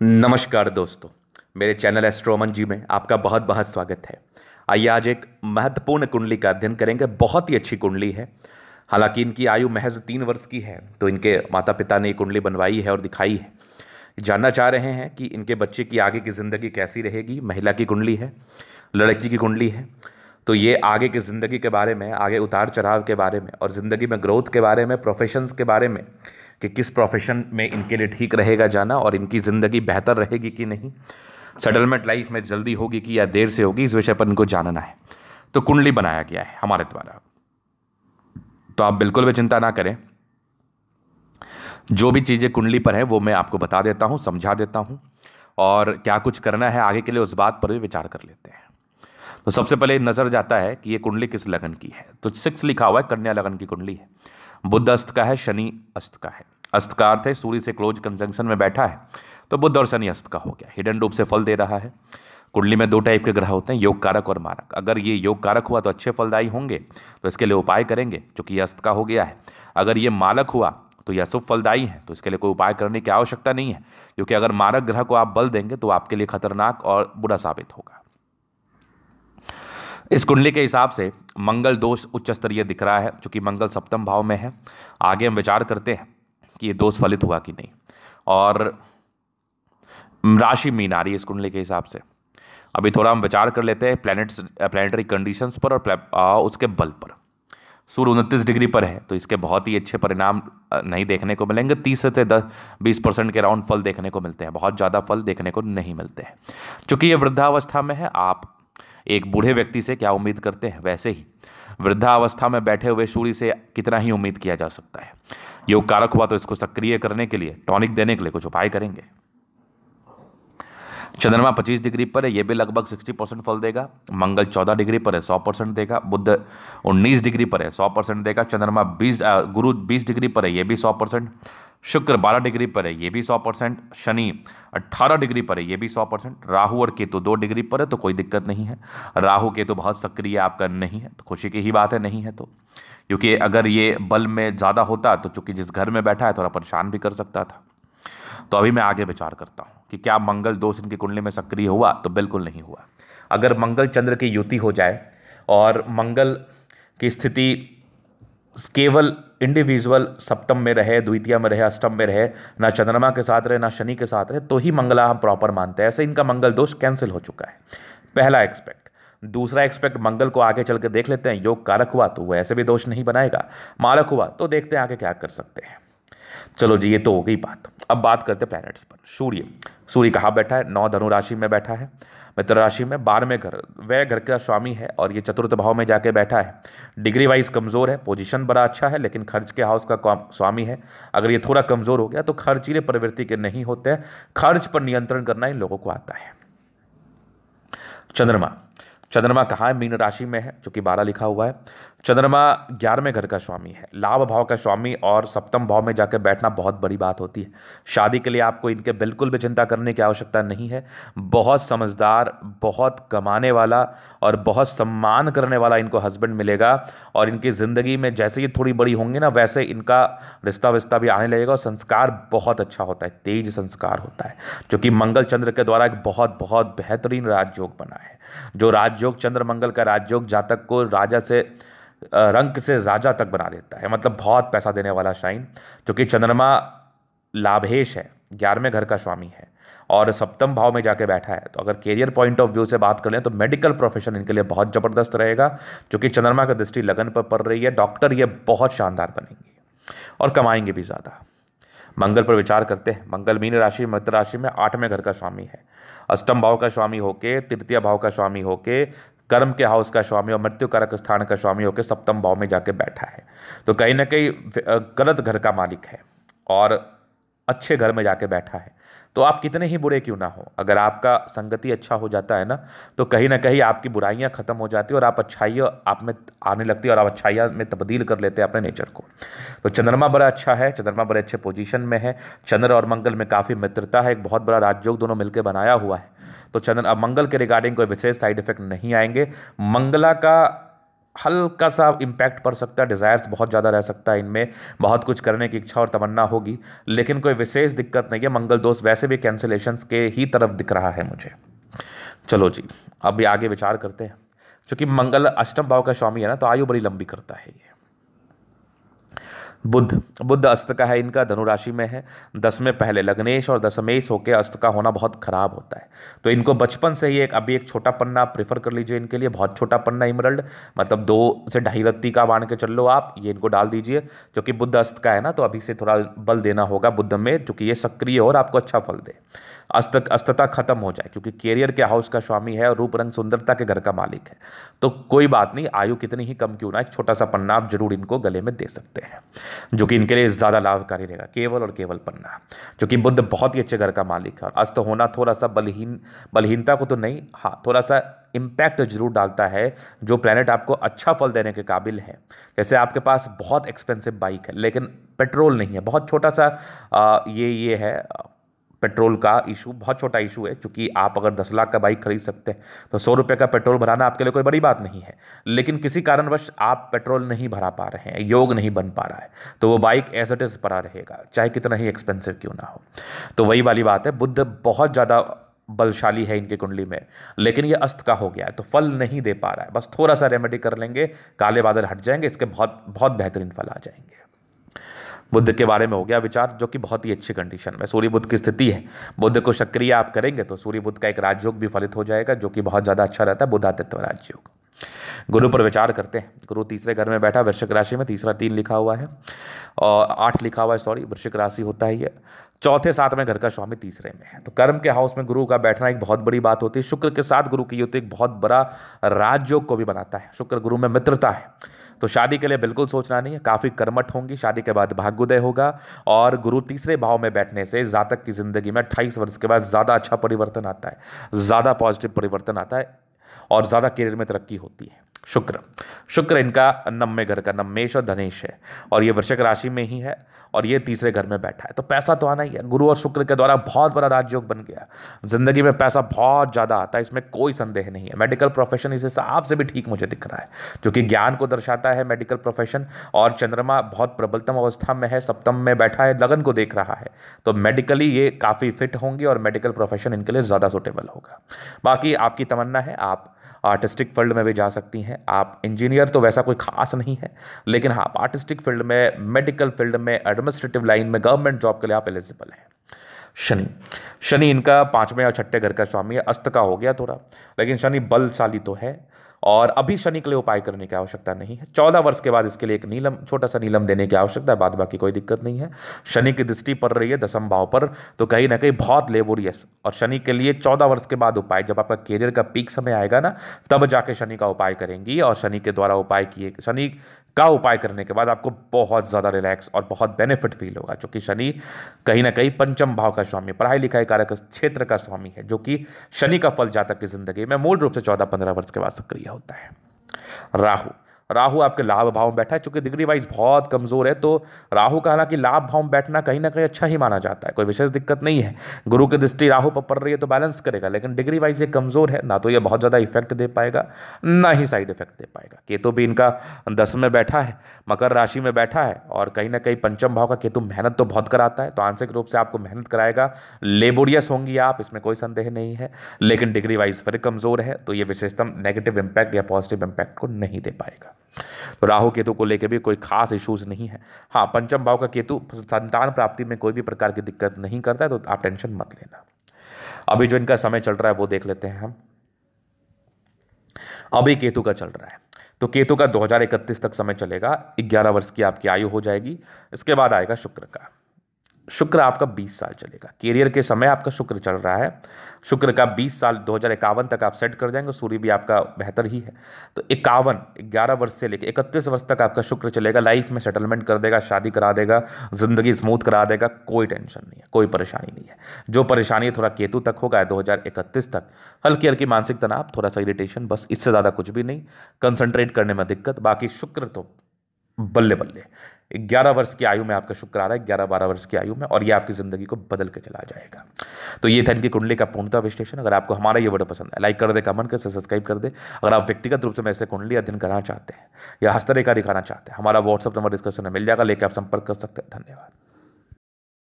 नमस्कार दोस्तों। मेरे चैनल एस्ट्रोमन जी में आपका बहुत बहुत स्वागत है। आइए आज एक महत्वपूर्ण कुंडली का अध्ययन करेंगे। बहुत ही अच्छी कुंडली है। हालांकि इनकी आयु महज 3 वर्ष की है, तो इनके माता पिता ने ये कुंडली बनवाई है और दिखाई है। जानना चाह रहे हैं कि इनके बच्चे की आगे की ज़िंदगी कैसी रहेगी। महिला की कुंडली है, लड़की की कुंडली है। तो ये आगे की ज़िंदगी के बारे में, आगे उतार चढ़ाव के बारे में और ज़िंदगी में ग्रोथ के बारे में, प्रोफेशंस के बारे में कि किस प्रोफेशन में इनके लिए ठीक रहेगा जाना और इनकी ज़िंदगी बेहतर रहेगी कि नहीं, सेटलमेंट लाइफ में जल्दी होगी कि या देर से होगी, इस विषय पर इनको जानना है। तो कुंडली बनाया गया है हमारे द्वारा। तो आप बिल्कुल भी चिंता ना करें। जो भी चीज़ें कुंडली पर हैं वो मैं आपको बता देता हूँ, समझा देता हूँ, और क्या कुछ करना है आगे के लिए उस बात पर भी विचार कर लेते हैं। तो सबसे पहले नजर जाता है कि ये कुंडली किस लगन की है। तो 6 लिखा हुआ है, कन्या लगन की कुंडली है। बुध अस्त का है, शनि अस्त का है। अस्त का अर्थ है सूर्य से क्लोज कंजंक्शन में बैठा है, तो बुध और शनि अस्त का हो गया। हिडन रूप से फल दे रहा है। कुंडली में 2 टाइप के ग्रह होते हैं, योग कारक और मारक। अगर ये योग कारक हुआ तो अच्छे फलदायी होंगे, तो इसके लिए उपाय करेंगे, क्योंकि ये अस्त का हो गया है। अगर ये मालक हुआ तो यह शुभ फलदायी है, तो इसके लिए कोई उपाय करने की आवश्यकता नहीं है, क्योंकि अगर मारक ग्रह को आप बल देंगे तो आपके लिए खतरनाक और बुरा साबित होगा। इस कुंडली के हिसाब से मंगल दोष उच्च स्तरीय दिख रहा है, चूंकि मंगल सप्तम भाव में है। आगे हम विचार करते हैं कि ये दोष फलित हुआ कि नहीं। और राशि मीन आ रही है इस कुंडली के हिसाब से। अभी थोड़ा हम विचार कर लेते हैं प्लैनेटरी कंडीशंस पर और उसके बल पर। सूर्य 29 डिग्री पर है, तो इसके बहुत ही अच्छे परिणाम नहीं देखने को मिलेंगे। 30 से 10-20% के राउंड फल देखने को मिलते हैं, बहुत ज़्यादा फल देखने को नहीं मिलते हैं। चूंकि ये वृद्धावस्था में है, आप एक बूढ़े व्यक्ति से क्या उम्मीद करते हैं, वैसे ही वृद्धावस्था में बैठे हुए सूर्य से कितना ही उम्मीद किया जा सकता है। योग कारक हुआ तो इसको सक्रिय करने के लिए, टॉनिक देने के लिए कुछ उपाय करेंगे। चंद्रमा 25 डिग्री पर है, ये भी लगभग 60% फल देगा। मंगल 14 डिग्री पर है, 100% देगा। बुध 19 डिग्री पर है, 100% देगा। चंद्रमा गुरु 20 डिग्री पर है, ये भी 100%। शुक्र 12 डिग्री पर है, ये भी 100%। शनि 18 डिग्री पर है, ये भी 100%। राहु और केतु 2 डिग्री पर है, तो कोई दिक्कत नहीं है। राहु केतु बहुत सक्रिय आपका नहीं है, तो खुशी की ही बात है, नहीं है तो। क्योंकि अगर ये बल में ज़्यादा होता तो चूंकि जिस घर में बैठा है थोड़ा परेशान भी कर सकता था। तो अभी मैं आगे विचार करता हूँ कि क्या मंगल दोष इनकी कुंडली में सक्रिय हुआ, तो बिल्कुल नहीं हुआ। अगर मंगल चंद्र की युति हो जाए और मंगल की स्थिति केवल इंडिविजुअल सप्तम में रहे, द्वितीय में रहे, अष्टम में रहे, ना चंद्रमा के साथ रहे ना शनि के साथ रहे, तो ही मंगला हम प्रॉपर मानते हैं। ऐसे इनका मंगल दोष कैंसिल हो चुका है, पहला एक्सपेक्ट। दूसरा एक्सपेक्ट, मंगल को आगे चल के देख लेते हैं। योग कारक हुआ तो वो ऐसे भी दोष नहीं बनाएगा, मालक हुआ तो देखते हैं आगे क्या कर सकते हैं। चलो जी, ये तो हो गई बात। अब बात करते हैं प्लैनेट्स पर। सूर्य सूर्य कहाँ बैठा है? 9 धनु राशि में बैठा है, मित्र राशि में। 12वें घर, वह घर का स्वामी है, और ये चतुर्थ भाव में जाके बैठा है। डिग्री वाइज कमजोर है, पोजीशन बड़ा अच्छा है, लेकिन खर्च के हाउस का स्वामी है। अगर ये थोड़ा कमजोर हो गया तो खर्चीले प्रवृत्ति के नहीं होते हैं। खर्च पर नियंत्रण करना इन लोगों को आता है। चंद्रमा चंद्रमा कहाँ है? मीन राशि में है, जो कि 12 लिखा हुआ है। चंद्रमा 11वें घर का स्वामी है, लाभ भाव का स्वामी, और सप्तम भाव में जाकर बैठना बहुत बड़ी बात होती है। शादी के लिए आपको इनके बिल्कुल भी चिंता करने की आवश्यकता नहीं है। बहुत समझदार, बहुत कमाने वाला और बहुत सम्मान करने वाला इनको हस्बैंड मिलेगा। और इनकी ज़िंदगी में जैसे ये थोड़ी बड़ी होंगी ना, वैसे इनका रिश्ता विश्ता भी आने लगेगा। और संस्कार बहुत अच्छा होता है, तेज संस्कार होता है, जो कि मंगल चंद्र के द्वारा एक बहुत बहुत बेहतरीन राजयोग बना है। जो राजयोग, चंद्र मंगल का राजयोग जातक को राजा से रंक से राजा तक बना देता है, मतलब बहुत पैसा देने वाला शाइन। क्योंकि चंद्रमा लाभेश है, 11वें घर का स्वामी है, और सप्तम भाव में जाके बैठा है। तो अगर कैरियर पॉइंट ऑफ व्यू से बात कर लें तो मेडिकल प्रोफेशन इनके लिए बहुत ज़बरदस्त रहेगा। क्योंकि चंद्रमा की दृष्टि लगन पर पड़ रही है, डॉक्टर ये बहुत शानदार बनेंगे और कमाएंगे भी ज़्यादा। मंगल पर विचार करते हैं। मंगल मीन राशि, मित्र राशि में 8वें घर का स्वामी है, अष्टम भाव का स्वामी होके, तृतीय भाव का स्वामी होके, कर्म के हाउस का स्वामी और मृत्यु कारक स्थान का स्वामी होकर सप्तम भाव में जाके बैठा है। तो कहीं ना कहीं गलत घर का मालिक है और अच्छे घर में जाके बैठा है। तो आप कितने ही बुरे क्यों ना हो, अगर आपका संगति अच्छा हो जाता है ना, तो कहीं ना कहीं आपकी बुराइयां खत्म हो जाती है और आप अच्छाइयाँ आप में आने लगती है, और आप अच्छाइयाँ में तब्दील कर लेते हैं अपने नेचर को। तो चंद्रमा बड़ा अच्छा है, चंद्रमा बड़े अच्छे पोजीशन में है। चंद्र और मंगल में काफ़ी मित्रता है, एक बहुत बड़ा राजयोग दोनों मिलकर बनाया हुआ है। तो चंद्र अब मंगल के रिगार्डिंग कोई विशेष साइड इफेक्ट नहीं आएंगे। मंगला का हल्का सा इम्पैक्ट पड़ सकता है, डिज़ायर्स बहुत ज़्यादा रह सकता है इनमें, बहुत कुछ करने की इच्छा और तमन्ना होगी, लेकिन कोई विशेष दिक्कत नहीं है। मंगल दोष वैसे भी कैंसिलेशंस के ही तरफ दिख रहा है मुझे। चलो जी, अभी आगे विचार करते हैं। क्योंकि मंगल अष्टम भाव का स्वामी है ना, तो आयु बड़ी लंबी करता है ये। बुध बुध अस्त का है इनका, धनु राशि में है। 10 में पहले लग्नेश और दशमेश होकर अस्त का होना बहुत खराब होता है। तो इनको बचपन से ही अभी एक छोटा पन्ना आप प्रेफर कर लीजिए इनके लिए, बहुत छोटा पन्ना इमरल्ड, मतलब 2 से 2.5 रत्ती का मान के चल लो आप, ये इनको डाल दीजिए। क्योंकि बुध अस्त का है ना, तो अभी से थोड़ा बल देना होगा बुध में, क्योंकि ये सक्रिय और आपको अच्छा फल दे, अस्तता खत्म हो जाए। क्योंकि कैरियर के हाउस का स्वामी है और रूप रंग सुंदरता के घर का मालिक है। तो कोई बात नहीं, आयु कितनी ही कम क्यों ना, एक छोटा सा पन्ना आप जरूर इनको गले में दे सकते हैं, जो कि इनके लिए ज़्यादा लाभकारी रहेगा। केवल और केवल पन्ना, क्योंकि बुध बहुत ही अच्छे घर का मालिक है। और अस्त होना थोड़ा सा बलहीनता को तो नहीं, हाँ थोड़ा सा इम्पैक्ट जरूर डालता है। जो प्लैनेट आपको अच्छा फल देने के काबिल है, जैसे आपके पास बहुत एक्सपेंसिव बाइक है लेकिन पेट्रोल नहीं है, बहुत छोटा सा ये है पेट्रोल का इशू, बहुत छोटा इशू है। क्योंकि आप अगर 10 लाख का बाइक खरीद सकते हैं तो 100 रुपये का पेट्रोल भराना आपके लिए कोई बड़ी बात नहीं है। लेकिन किसी कारणवश आप पेट्रोल नहीं भरा पा रहे हैं, योग नहीं बन पा रहा है, तो वो बाइक एज इट इज़ पड़ा रहेगा, चाहे कितना ही एक्सपेंसिव क्यों ना हो। तो वही वाली बात है, बुध बहुत ज़्यादा बलशाली है इनकी कुंडली में, लेकिन ये अस्त का हो गया है तो फल नहीं दे पा रहा है। बस थोड़ा सा रेमेडी कर लेंगे, काले बादल हट जाएंगे, इसके बहुत बहुत बेहतरीन फल आ जाएंगे। बुध के बारे में हो गया विचार, जो कि बहुत ही अच्छी कंडीशन में सूर्य बुध की स्थिति है। बुध को सक्रिय आप करेंगे तो सूर्य बुध का एक राजयोग भी फलित हो जाएगा, जो कि बहुत ज़्यादा अच्छा रहता है, बुधातित्व राजयोग। गुरु पर विचार करते हैं। गुरु तीसरे घर में बैठा, वृश्चिक राशि में, तीसरा 3 लिखा हुआ है और 8 लिखा हुआ है, सॉरी, वृश्चिक राशि होता है ये। चौथे 7वें घर का स्वामी तीसरे में है, तो कर्म के हाउस में गुरु का बैठना एक बहुत बड़ी बात होती है। शुक्र के साथ गुरु की युति एक बहुत बड़ा राजयोग को भी बनाता है। शुक्र गुरु में मित्रता है, तो शादी के लिए बिल्कुल सोचना नहीं है, काफ़ी कर्मठ होंगी, शादी के बाद भाग्योदय होगा। और गुरु तीसरे भाव में बैठने से जातक की जिंदगी में 28 वर्ष के बाद ज़्यादा अच्छा परिवर्तन आता है, ज़्यादा पॉजिटिव परिवर्तन आता है और ज़्यादा करियर में तरक्की होती है। शुक्र इनका 9वें घर का नवमेश और धनेश है, और ये वृश्चिक राशि में ही है और ये तीसरे घर में बैठा है, तो पैसा तो आना ही है। गुरु और शुक्र के द्वारा बहुत बड़ा राजयोग बन गया, जिंदगी में पैसा बहुत ज़्यादा आता है, इसमें कोई संदेह नहीं है। मेडिकल प्रोफेशन इस हिसाब से भी ठीक मुझे दिख रहा है, क्योंकि ज्ञान को दर्शाता है मेडिकल प्रोफेशन। और चंद्रमा बहुत प्रबलतम अवस्था में है, सप्तम में बैठा है, लगन को देख रहा है, तो मेडिकली ये काफ़ी फिट होंगे और मेडिकल प्रोफेशन इनके लिए ज़्यादा सुटेबल होगा। बाकी आपकी तमन्ना है, आप आर्टिस्टिक फील्ड में भी जा सकती हैं। आप इंजीनियर तो वैसा कोई खास नहीं है, लेकिन हाँ आर्टिस्टिक फील्ड में, मेडिकल फील्ड में, एडमिनिस्ट्रेटिव लाइन में, गवर्नमेंट जॉब के लिए आप एलिजिबल हैं। शनि इनका 5वें और 6ठे घर का स्वामी है, अस्त का हो गया थोड़ा, लेकिन शनि बलशाली तो है। और अभी शनि के लिए उपाय करने की आवश्यकता नहीं है। 14 वर्ष के बाद इसके लिए एक नीलम, छोटा सा नीलम देने की आवश्यकता है, बाद बाकी कोई दिक्कत नहीं है। शनि की दृष्टि पड़ रही है 10वें भाव पर, तो कहीं ना कहीं बहुत लेबोरियस। और शनि के लिए 14 वर्ष के बाद उपाय, जब आपका कैरियर का पीक समय आएगा ना, तब जाके शनि का उपाय करेंगी। और शनि के द्वारा उपाय किए, शनि का उपाय करने के बाद आपको बहुत ज़्यादा रिलैक्स और बहुत बेनिफिट फील होगा, क्योंकि शनि कहीं ना कहीं 5म भाव का स्वामी, पढ़ाई लिखाई कारक क्षेत्र का स्वामी है, जो कि शनि का फल जातक की जिंदगी में मूल रूप से 14-15 वर्ष के बाद सक्रिय होता है। राहु आपके लाभ भाव में बैठा है, चूंकि डिग्री वाइज बहुत कमजोर है, तो राहु का हालांकि लाभ भाव में बैठना कहीं ना कहीं अच्छा ही माना जाता है, कोई विशेष दिक्कत नहीं है। गुरु की दृष्टि राहु पर पड़ रही है तो बैलेंस करेगा, लेकिन डिग्री वाइज ये कमजोर है, ना तो ये बहुत ज्यादा इफेक्ट दे पाएगा, ना ही साइड इफेक्ट दे पाएगा। केतु भी इनका 10 में बैठा है, मकर राशि में बैठा है, और कहीं ना कहीं 5म भाव का केतु मेहनत तो बहुत कराता है, तो आंशिक रूप से आपको मेहनत कराएगा, लेबोरियस होंगी आप, इसमें कोई संदेह नहीं है। लेकिन डिग्री वाइज फिर कमजोर है, तो ये विशेषतम नेगेटिव इंपैक्ट या पॉजिटिव इंपैक्ट को नहीं दे पाएगा। तो राहु केतु को लेकर भी कोई खास इश्यूज नहीं है। हाँ, 5म भाव का केतु संतान प्राप्ति में कोई भी प्रकार की दिक्कत नहीं करता है, तो आप टेंशन मत लेना। अभी जो इनका समय चल रहा है वो देख लेते हैं हम। अभी केतु का चल रहा है, तो केतु का 2031 तक समय चलेगा, 11 वर्ष की आपकी आयु हो जाएगी। इसके बाद आएगा शुक्र का। शुक्र आपका 20 साल चलेगा, कैरियर के समय आपका शुक्र चल रहा है। शुक्र का 20 साल 2051 तक आप सेट कर जाएंगे, सूर्य भी आपका बेहतर ही है, तो 11 वर्ष से लेकर 31 वर्ष तक आपका शुक्र चलेगा। लाइफ में सेटलमेंट कर देगा, शादी करा देगा, जिंदगी स्मूथ करा देगा, कोई टेंशन नहीं है, कोई परेशानी नहीं है। जो परेशानी थोड़ा केतु तक होगा 2031 तक, हल्की हल्की मानसिक तनाव, थोड़ा सा इरिटेशन, बस, इससे ज़्यादा कुछ भी नहीं। कंसंट्रेट करने में दिक्कत, बाकी शुक्र तो बल्ले बल्ले 11 वर्ष की आयु में आपका शुक्र आ रहा है, 11-12 वर्ष की आयु में, और ये आपकी ज़िंदगी को बदल के चला जाएगा। तो ये था इनकी कुंडली का पूर्णतः विश्लेषण। अगर आपको हमारा ये वीडियो पसंद है, लाइक कर दे, कमेंट कर, सब्सक्राइब कर दे। अगर आप व्यक्तिगत रूप से मेरे से कुंडली अध्ययन कराना चाहते हैं या हस्तरेखा दिखाना चाहते हैं, हमारा व्हाट्सअप नंबर डिस्क्रिप्शन में मिल जाएगा, लेकर आप संपर्क कर सकते हैं। धन्यवाद।